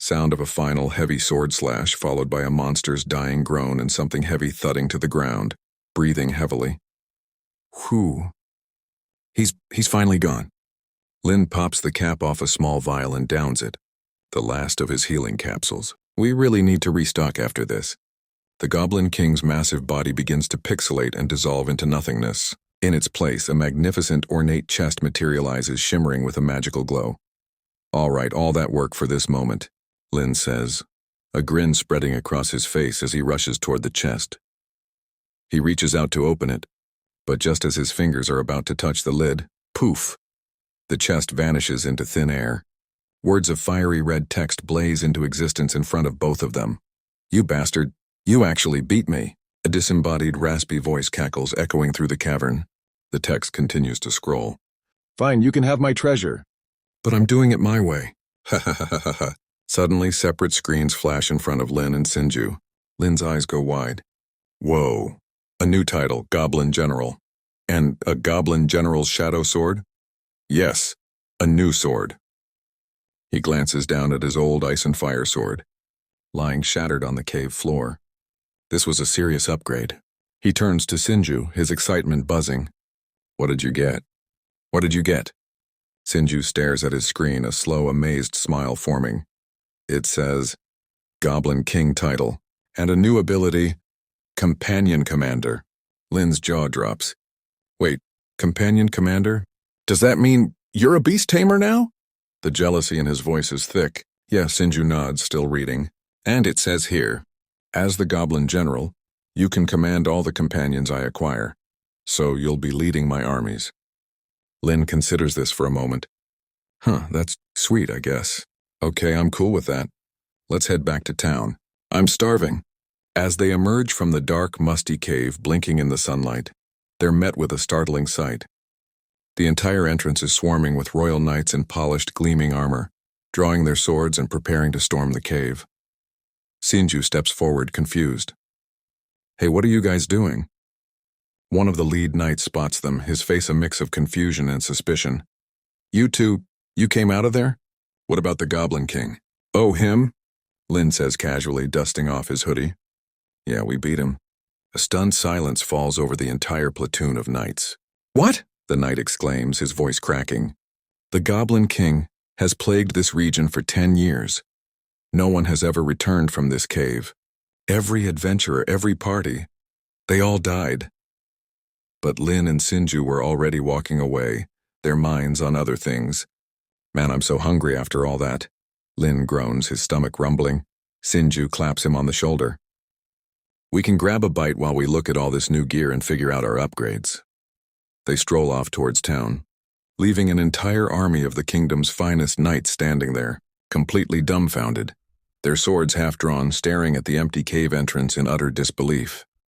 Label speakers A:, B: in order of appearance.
A: Sound of a final heavy sword slash followed by a monster's dying groan and something heavy thudding to the ground, breathing heavily. Whew. He's finally gone. Lin pops the cap off a small vial and downs it. The last of his healing capsules. We really need to restock after this. The Goblin King's massive body begins to pixelate and dissolve into nothingness. In its place, a magnificent, ornate chest materializes, shimmering with a magical glow. All right, all that work for this moment, Lin says, a grin spreading across his face as he rushes toward the chest. He reaches out to open it, but just as his fingers are about to touch the lid, poof! The chest vanishes into thin air. Words of fiery red text blaze into existence in front of both of them. You bastard, you actually beat me. A disembodied, raspy voice cackles, echoing through the cavern. The text continues to scroll.
B: Fine, you can have my treasure.
A: But I'm doing it my way. Ha ha ha ha ha ha. Suddenly, separate screens flash in front of Lin and Sinju. Lin's eyes go wide. Whoa. A new title, Goblin General. And a Goblin General's shadow sword? Yes, a new sword. He glances down at his old ice and fire sword, lying shattered on the cave floor. This was a serious upgrade. He turns to Sinju, his excitement buzzing. What did you get? What did you get? Sinju stares at his screen, a slow, amazed smile forming. It says, Goblin King title, and a new ability, Companion Commander. Lin's jaw drops. Wait, Companion Commander? Does that mean you're a beast tamer now? The jealousy in his voice is thick. Yes, Sinju nods, still reading. And it says here, as the Goblin General, you can command all the companions I acquire, so you'll be leading my armies. Lin considers this for a moment. That's sweet, I guess. Okay, I'm cool with that. Let's head back to town. I'm starving. As they emerge from the dark, musty cave, blinking in the sunlight, they're met with a startling sight. The entire entrance is swarming with royal knights in polished, gleaming armor, drawing their swords and preparing to storm the cave. Sinju steps forward, confused. Hey, what are you guys doing? One of the lead knights spots them, his face a mix of confusion and suspicion. You two, you came out of there? What about the Goblin King? Oh, him? Lin says casually, dusting off his hoodie. Yeah, we beat him. A stunned silence falls over the entire platoon of knights. What? The knight exclaims, his voice cracking. The Goblin King has plagued this region for 10 years. No one has ever returned from this cave. Every adventurer, every party, they all died. But Lin and Sinju were already walking away, their minds on other things. Man, I'm so hungry after all that. Lin groans, his stomach rumbling. Sinju claps him on the shoulder. We can grab a bite while we look at all this new gear and figure out our upgrades. They stroll off towards town, leaving an entire army of the kingdom's finest knights standing there, completely dumbfounded, their swords half drawn, staring at the empty cave entrance in utter disbelief.